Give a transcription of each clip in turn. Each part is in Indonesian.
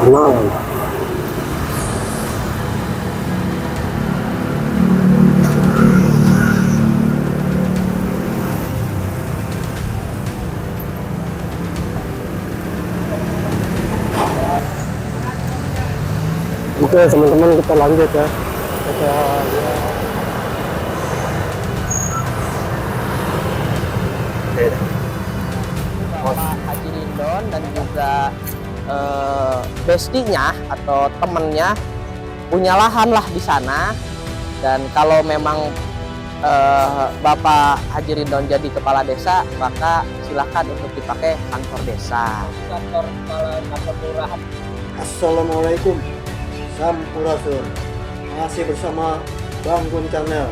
kanan. Oke teman-teman, kita lanjut ya. Kita Bapak Haji Rindon dan juga bestinya atau temennya punya lahan lah di sana. Dan kalau memang Bapak Haji Rindon jadi kepala desa, maka silakan untuk dipakai kantor desa. Kantor kelurahan. Assalamualaikum, Sampurasun. Masih bersama Bang Gun Channel.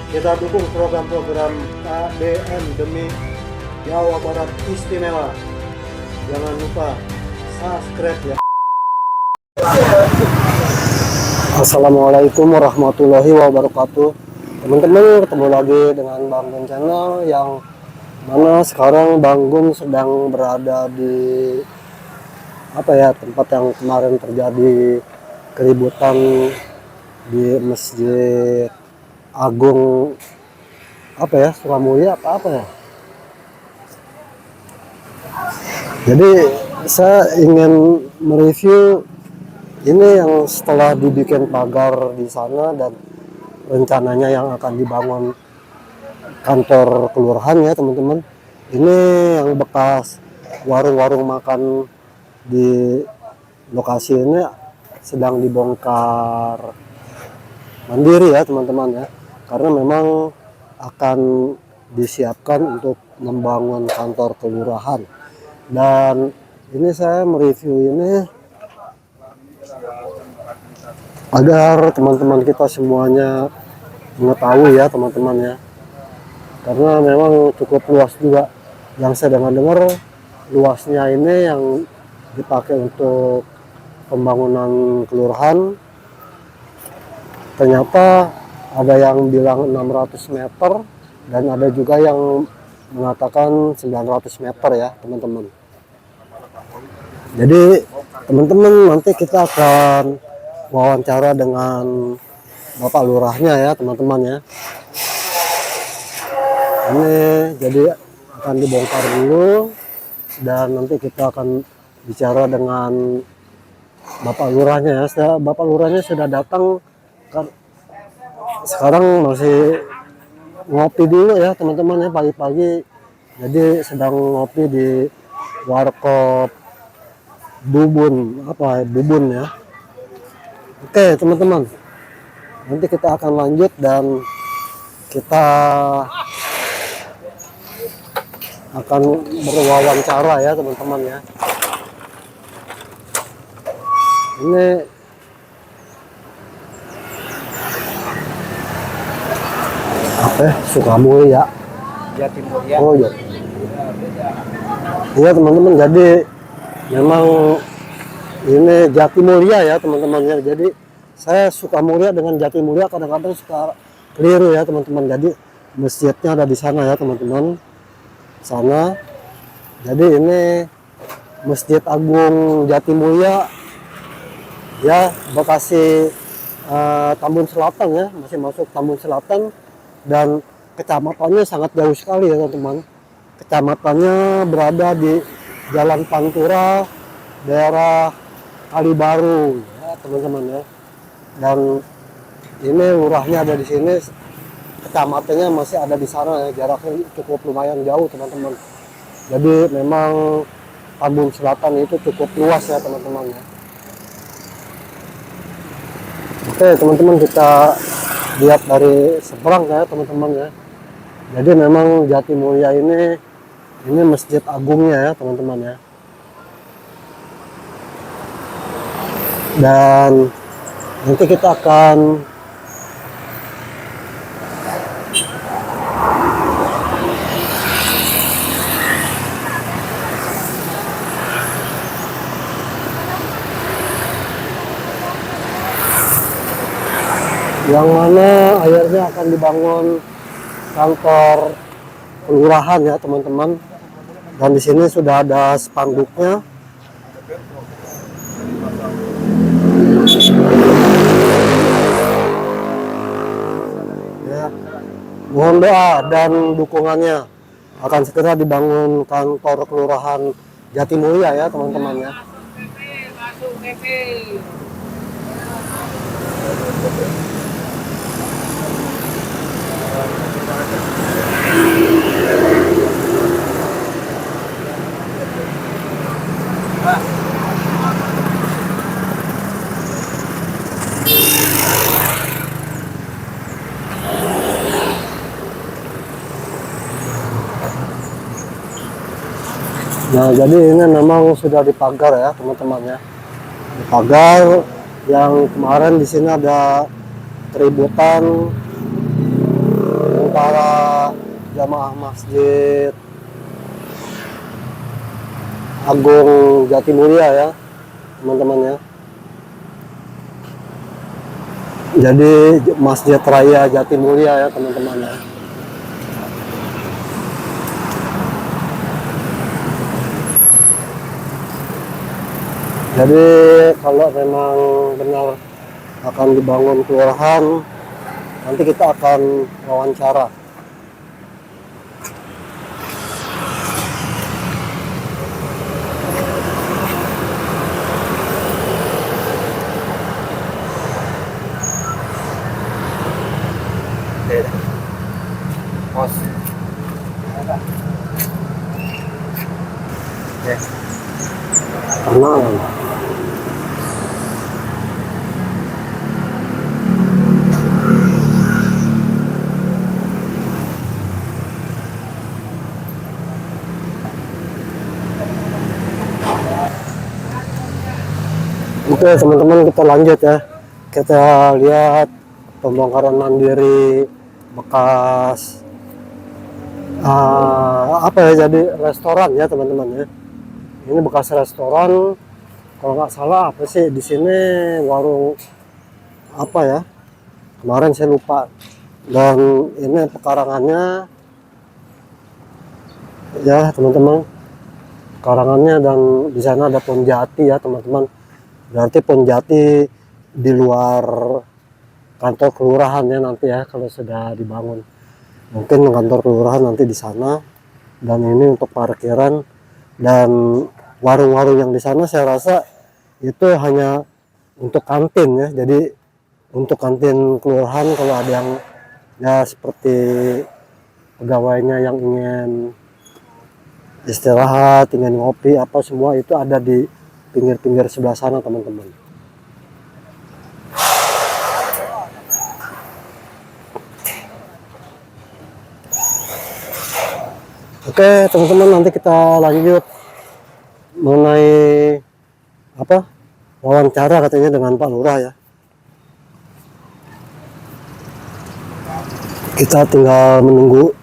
Kita dukung program-program KBM demi Jawa Barat Istimewa. Jangan lupa subscribe ya. Assalamualaikum warahmatullahi wabarakatuh. Teman-teman, ketemu lagi dengan Bang Gun Channel, yang mana sekarang Bang Gun sedang berada di tempat yang kemarin terjadi keributan di Masjid Agung Sukamulya ya. Jadi saya ingin mereview ini yang setelah dibikin pagar di sana dan rencananya yang akan dibangun kantor kelurahan ya teman-teman. Ini yang bekas warung-warung makan di lokasi ini sedang dibongkar mandiri ya teman-teman ya, karena memang akan disiapkan untuk membangun kantor kelurahan. Dan ini saya mereview ini agar teman-teman kita semuanya mengetahui ya teman-teman ya, karena memang cukup luas juga. Yang saya dengar luasnya ini yang dipakai untuk pembangunan kelurahan, ternyata ada yang bilang 600 meter dan ada juga yang mengatakan 900 meter ya teman-teman. Jadi teman-teman, nanti kita akan wawancara dengan Bapak Lurahnya ya teman-teman ya. Ini jadi akan dibongkar dulu dan nanti kita akan bicara dengan Bapak Lurahnya ya. Bapak Lurahnya sudah datang kan, sekarang masih ngopi dulu ya teman-teman ya, pagi-pagi. Jadi sedang ngopi di warkop Bubun ya. Oke teman-teman, nanti kita akan lanjut dan kita akan berwawancara ya teman-teman ya. Ini Sukamulya. Jatimulya. Oh iya. Iya teman-teman, jadi memang ini Jatimulya ya teman-teman ya. Jadi saya Sukamulya dengan Jatimulya kadang-kadang suka keliru ya teman-teman. Jadi masjidnya ada di sana ya teman-teman. Sana. Jadi ini Masjid Agung Jatimulya ya, Bekasi Tambun Selatan ya, masih masuk Tambun Selatan, dan kecamatannya sangat jauh sekali ya teman-teman. Kecamatannya berada di Jalan Pantura, daerah Kalibaru ya teman-teman ya. Dan ini lurahnya ada di sini, kecamatannya masih ada di sana ya, jaraknya cukup lumayan jauh teman-teman. Jadi memang Tambun Selatan itu cukup luas ya teman-teman ya. Oke teman-teman, kita lihat dari seberang ya teman-teman ya. Jadi memang Jatimulya ini masjid agungnya ya teman-teman ya. Dan nanti kita akan yang mana akhirnya akan dibangun kantor kelurahan ya teman-teman. Dan di sini sudah ada spanduknya. Ya, mohon doa dan dukungannya akan segera dibangun kantor kelurahan Jatimulya ya teman-teman ya. Nah, jadi ini memang sudah dipagar ya teman-teman ya. Dipagar yang kemarin di sini ada keributan antara jamaah Masjid Agung Jatimulya ya teman-teman ya. Jadi Masjid Raya Jatimulya ya teman-teman ya. Jadi kalau memang benar akan dibangun kelurahan, nanti kita akan wawancara. Pos. Karena oke teman-teman, kita lanjut ya. Kita lihat pembongkaran mandiri bekas apa ya, jadi restoran ya teman-teman ya. Ini bekas restoran, kalau nggak salah apa sih di sini, warung apa ya, kemarin saya lupa. Dan ini pekarangannya ya teman-teman, pekarangannya, dan di sana ada pohon jati ya teman-teman. Berarti pohon jati di luar kantor kelurahan ya nanti ya kalau sudah dibangun. Mungkin kantor kelurahan nanti di sana, dan ini untuk parkiran dan warung-warung yang di sana saya rasa itu hanya untuk kantin ya. Jadi untuk kantin kelurahan, kalau ada yang ya seperti pegawainya yang ingin istirahat, ingin ngopi apa, semua itu ada di pinggir-pinggir sebelah sana teman-teman. Oke teman-teman, nanti kita lanjut mengenai apa, wawancara katanya dengan Pak Lurah ya. Kita tinggal menunggu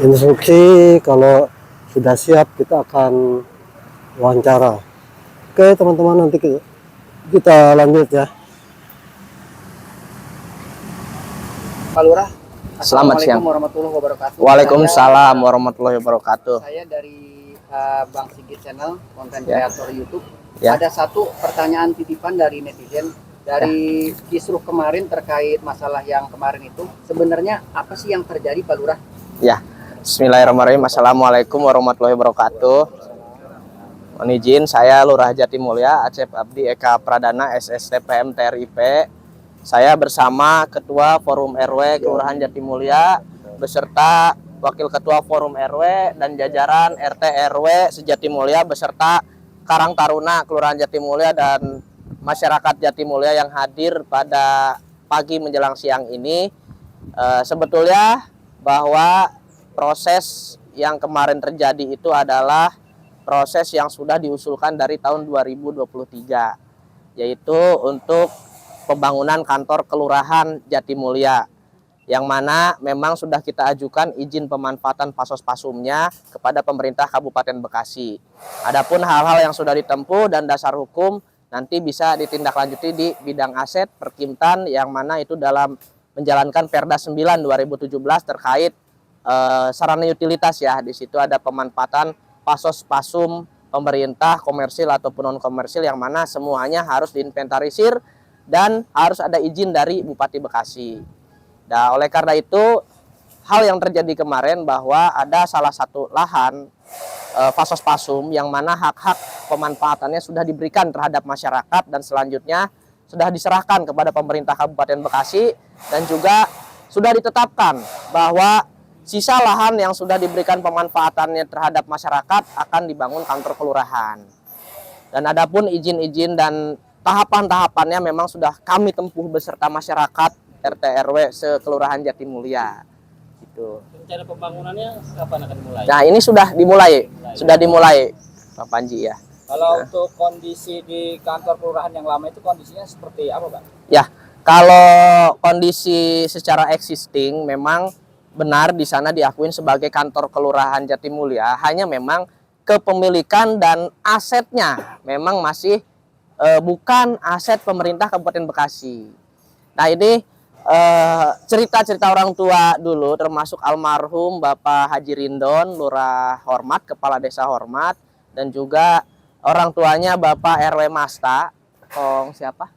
instruksi, kalau sudah siap kita akan wawancara. Oke teman-teman, nanti kita lanjut ya. Pak Lurah, Selamat siang. Assalamualaikum warahmatullahi wabarakatuh. Waalaikumsalam warahmatullahi wabarakatuh. Saya dari Bang Sigit Channel, konten Ya. kreator YouTube. Ya. Ada satu pertanyaan titipan dari netizen dari kisruh kemarin terkait masalah yang kemarin itu. Sebenarnya apa sih yang terjadi, Pak Lurah? Ya, Bismillahirrahmanirrahim. Assalamualaikum warahmatullahi wabarakatuh. Mohon izin, saya Lurah Jatimulya, Acep Abdi Eka Pradana, SSTPM TRIP. Saya bersama Ketua Forum RW Kelurahan Jatimulya beserta Wakil Ketua Forum RW dan jajaran RT RW sejatimulya beserta Karang Taruna Kelurahan Jatimulya dan masyarakat Jatimulya yang hadir pada pagi menjelang siang ini. Sebetulnya bahwa proses yang kemarin terjadi itu adalah proses yang sudah diusulkan dari tahun 2023, yaitu untuk pembangunan kantor kelurahan Jatimulya, yang mana memang sudah kita ajukan izin pemanfaatan pasos-pasumnya kepada pemerintah Kabupaten Bekasi. Adapun hal-hal yang sudah ditempuh dan dasar hukum nanti bisa ditindaklanjuti di bidang aset Perkimtan, yang mana itu dalam menjalankan Perda 9 2017 terkait sarana utilitas ya. Di situ ada pemanfaatan pasos-pasum pemerintah komersil ataupun non komersil, yang mana semuanya harus diinventarisir dan harus ada izin dari Bupati Bekasi. Nah, oleh karena itu hal yang terjadi kemarin bahwa ada salah satu lahan fasos-pasum yang mana hak-hak pemanfaatannya sudah diberikan terhadap masyarakat dan selanjutnya sudah diserahkan kepada pemerintah Kabupaten Bekasi, dan juga sudah ditetapkan bahwa sisa lahan yang sudah diberikan pemanfaatannya terhadap masyarakat akan dibangun kantor kelurahan. Dan adapun izin-izin dan tahapan-tahapannya memang sudah kami tempuh beserta masyarakat RT RW sekelurahan Jatimulya. Gitu. Rencana pembangunannya kapan akan mulai? Nah, ini sudah dimulai, Pak Panji ya. Kalau untuk kondisi di kantor kelurahan yang lama itu kondisinya seperti apa, Pak? Ya, kalau kondisi secara existing memang benar di sana diakuin sebagai kantor kelurahan Jatimulya, hanya memang kepemilikan dan asetnya memang masih bukan aset pemerintah Kabupaten Bekasi. Nah, ini cerita-cerita orang tua dulu, termasuk almarhum Bapak Haji Rindon, Lurah Hormat, Kepala Desa Hormat, dan juga orang tuanya Bapak RW Masta, siapa?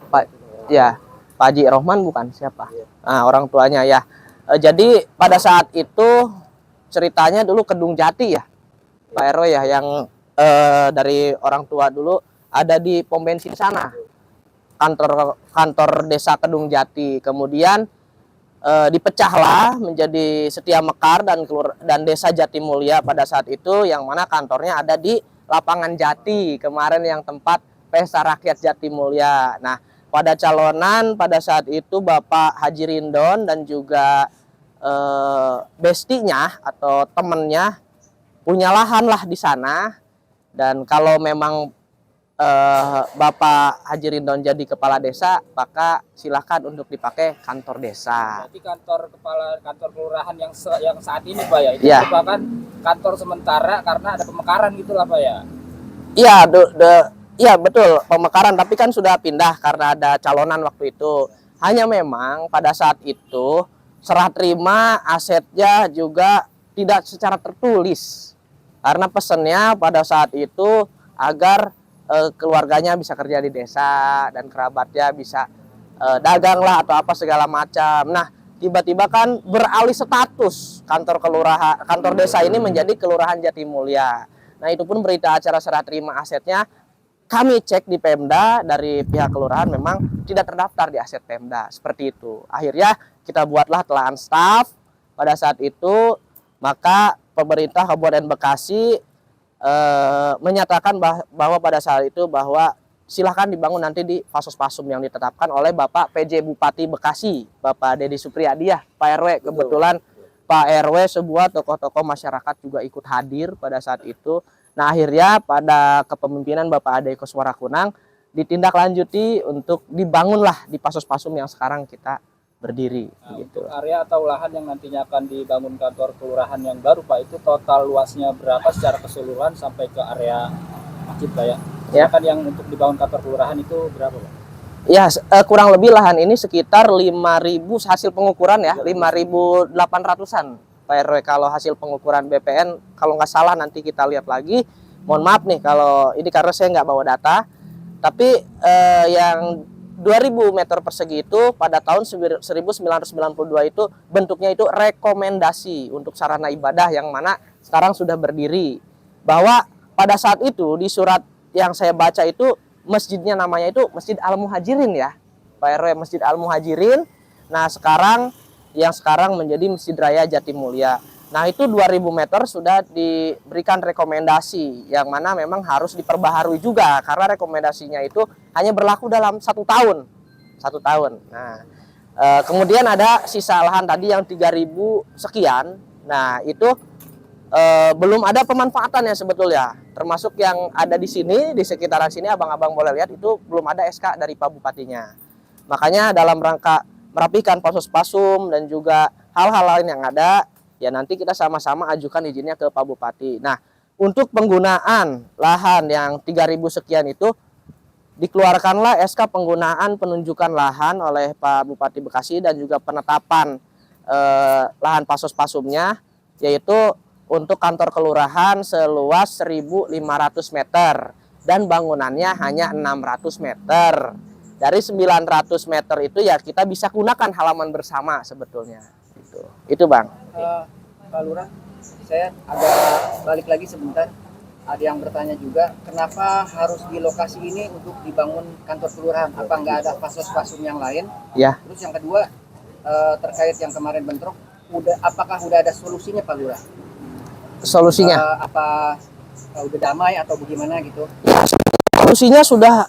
Pak, ya, Pak Haji Rohman bukan, siapa? Nah, orang tuanya ya. Jadi pada saat itu ceritanya dulu Kedung Jati ya, Pak RW ya, yang dari orang tua dulu ada di pom bensin sana. Kantor desa Kedung Jati, kemudian dipecahlah menjadi Setia Mekar dan desa Jatimulya pada saat itu, yang mana kantornya ada di lapangan Jati kemarin yang tempat pesta rakyat Jatimulya. Nah, pada calonan pada saat itu Bapak Haji Rindon dan juga bestinya atau temennya punya lahan lah di sana, dan kalau memang Bapak Haji Rindon jadi kepala desa, maka silakan untuk dipakai kantor desa. Berarti kantor kelurahan yang saat ini, Pak ya, itu Ya, merupakan kantor sementara karena ada pemekaran gitulah, Pak ya. iya, iya betul, pemekaran, tapi kan sudah pindah karena ada calonan waktu itu. Hanya memang pada saat itu serah terima asetnya juga tidak secara tertulis, karena pesannya pada saat itu agar keluarganya bisa kerja di desa dan kerabatnya bisa dagang lah atau apa segala macam. Nah, tiba-tiba kan beralih status kantor desa ini menjadi Kelurahan Jatimulya. Nah, itu pun berita acara serah terima asetnya kami cek di Pemda dari pihak kelurahan memang tidak terdaftar di aset Pemda, seperti itu. Akhirnya kita buatlah telahan staf pada saat itu, maka pemerintah Kabupaten Bekasi menyatakan bahwa pada saat itu bahwa silahkan dibangun nanti di fasos-pasum yang ditetapkan oleh Bapak PJ Bupati Bekasi, Bapak Dedi Supriyadi ya, Pak RW. Kebetulan Pak RW sebuah tokoh-tokoh masyarakat juga ikut hadir pada saat itu. Nah, akhirnya pada kepemimpinan Bapak Ade Koswara Kunang ditindaklanjuti untuk dibangunlah di fasos-pasum yang sekarang kita berdiri. Nah, gitu. untuk area atau lahan yang nantinya akan dibangun kantor kelurahan yang baru, Pak, itu total luasnya berapa secara keseluruhan sampai ke area masjid, Pak ya? Ya. Sedangkan yang untuk dibangun kantor kelurahan itu berapa, Pak? Ya, kurang lebih lahan ini sekitar 5.000 hasil pengukuran ya, 5.800-an Pak RW. Kalau hasil pengukuran BPN, kalau nggak salah nanti kita lihat lagi. Mohon maaf nih kalau ini karena saya nggak bawa data. Tapi yang 2.000 meter persegi itu pada tahun 1992 itu bentuknya itu rekomendasi untuk sarana ibadah yang mana sekarang sudah berdiri. Bahwa pada saat itu di surat yang saya baca itu masjidnya namanya itu Masjid Al-Muhajirin ya, Pak RW, Masjid Al-Muhajirin. Nah, sekarang menjadi Masjid Raya Jatimulya. Nah, itu 2.000 meter sudah diberikan rekomendasi yang mana memang harus diperbaharui juga karena rekomendasinya itu hanya berlaku dalam 1 tahun. 1 tahun. Nah, kemudian ada sisa lahan tadi yang 3.000 sekian. Nah, itu belum ada pemanfaatannya sebetulnya. Termasuk yang ada di sini, di sekitaran sini abang-abang boleh lihat itu belum ada SK dari Pak Bupatinya. Makanya dalam rangka merapikan fasos-pasum dan juga hal-hal lain yang ada, ya nanti kita sama-sama ajukan izinnya ke Pak Bupati. Nah, untuk penggunaan lahan yang 3.000 sekian itu dikeluarkanlah SK penggunaan penunjukan lahan oleh Pak Bupati Bekasi dan juga penetapan lahan fasos-pasumnya, yaitu untuk kantor kelurahan seluas 1.500 meter dan bangunannya hanya 600 meter. Dari 900 meter itu ya kita bisa gunakan halaman bersama sebetulnya. Itu Bang. Pak Lurah, saya agak balik lagi sebentar. Ada yang bertanya juga, kenapa harus di lokasi ini untuk dibangun kantor kelurahan? Apa nggak ada fasos-fasum yang lain? Ya. Terus yang kedua, terkait yang kemarin bentrok, apakah udah ada solusinya Pak Lurah? Solusinya? Apa udah damai atau bagaimana gitu? Solusinya sudah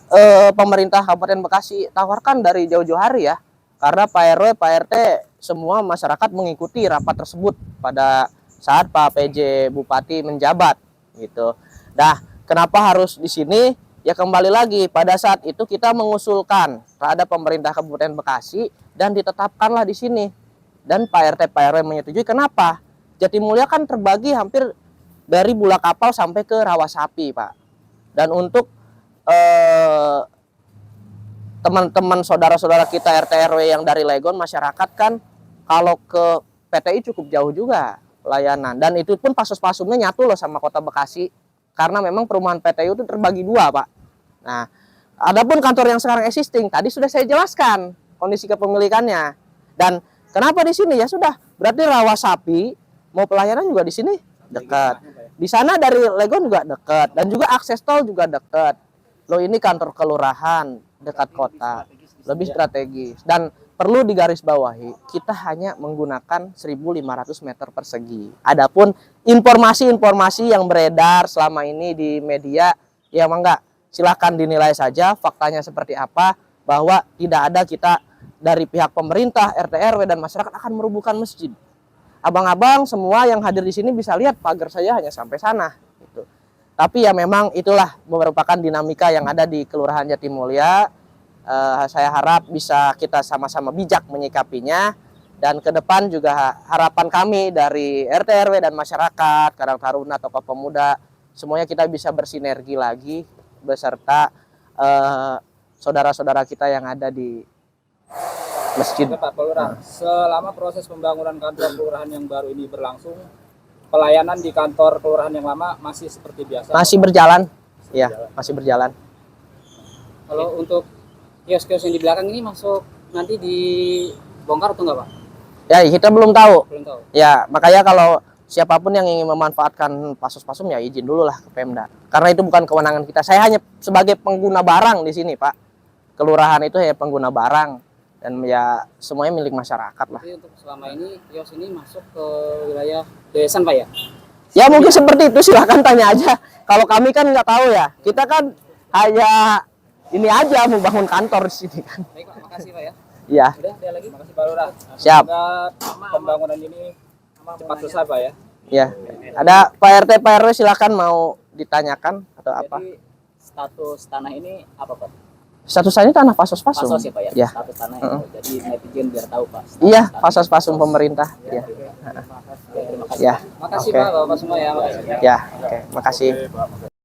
pemerintah Kabupaten Bekasi tawarkan dari jauh-jauh hari ya. Karena Pak RW, Pak RT, semua masyarakat mengikuti rapat tersebut pada saat Pak PJ Bupati menjabat gitu. Nah, kenapa harus di sini? Ya kembali lagi pada saat itu kita mengusulkan terhadap pemerintah Kabupaten Bekasi dan ditetapkanlah di sini. Dan Pak RT, Pak RW menyetujui. Kenapa? Jatimulya kan terbagi hampir dari Bulak Kapal sampai ke Rawasapi, Pak. Dan untuk teman-teman saudara-saudara kita RT RW yang dari Legon, masyarakat kan kalau ke PTI cukup jauh juga layanan, dan itu pun pasos-pasumnya nyatu loh sama Kota Bekasi karena memang perumahan PTI itu terbagi dua, Pak. Nah, adapun kantor yang sekarang existing tadi sudah saya jelaskan kondisi kepemilikannya. Dan kenapa di sini? Ya sudah, berarti Rawasapi mau pelayanan juga di sini dekat. Di sana dari Legon juga dekat dan juga akses tol juga dekat. Loh, ini kantor kelurahan dekat kota, lebih strategis. Dan perlu digarisbawahi, kita hanya menggunakan 1.500 meter persegi. Adapun informasi-informasi yang beredar selama ini di media, ya enggak, silahkan dinilai saja faktanya seperti apa, bahwa tidak ada kita dari pihak pemerintah, RT RW dan masyarakat akan merubuhkan masjid. Abang-abang semua yang hadir di sini bisa lihat pagar saya hanya sampai sana. Gitu. Tapi ya memang itulah merupakan dinamika yang ada di Kelurahan Jatimulya. Saya harap bisa kita sama-sama bijak menyikapinya, dan ke depan juga harapan kami dari RT RW dan masyarakat, Karang Taruna, tokoh pemuda, semuanya kita bisa bersinergi lagi beserta saudara-saudara kita yang ada di masjid. Oke, Pak Lurah, selama proses pembangunan kantor kelurahan yang baru ini berlangsung, pelayanan di kantor kelurahan yang lama masih seperti biasa? Masih berjalan, ya, masih berjalan. Kalau untuk kios-kios yang di belakang ini masuk nanti dibongkar atau enggak, Pak? Ya, kita belum tahu. Belum tahu. Ya, makanya kalau siapapun yang ingin memanfaatkan pasos-pasum ya izin dulu lah ke Pemda. Karena itu bukan kewenangan kita. Saya hanya sebagai pengguna barang di sini, Pak. Kelurahan itu ya pengguna barang, dan ya semuanya milik masyarakat lah. Jadi untuk selama ini kios ini masuk ke wilayah yayasan, Pak ya? Ya mungkin seperti itu, silahkan tanya aja. Kalau kami kan nggak tahu ya. Kita kan hanya ini aja mau bangun kantor di sini kan. Baik, Pak. Makasih, Pak ya. Iya. Udah, ada lagi? Makasih Pak Lurah. Siap. Semoga pembangunan ini cepat selesai, Pak ya. Ya. Ada Pak RT, Pak RW, silakan mau ditanyakan atau apa? Jadi status tanah ini apa, Pak? Status saya ini tanah pasos-pasum. Pasos ya, Pak ya? Ya. Status tanah ya. Jadi netizen biar tahu, Pak. Iya, pasos-pasum pemerintah. Ya. Terima kasih. Ya. Makasih, Oke. Pak, Bapak semua ya. Makasih. Ya, oke. Makasih.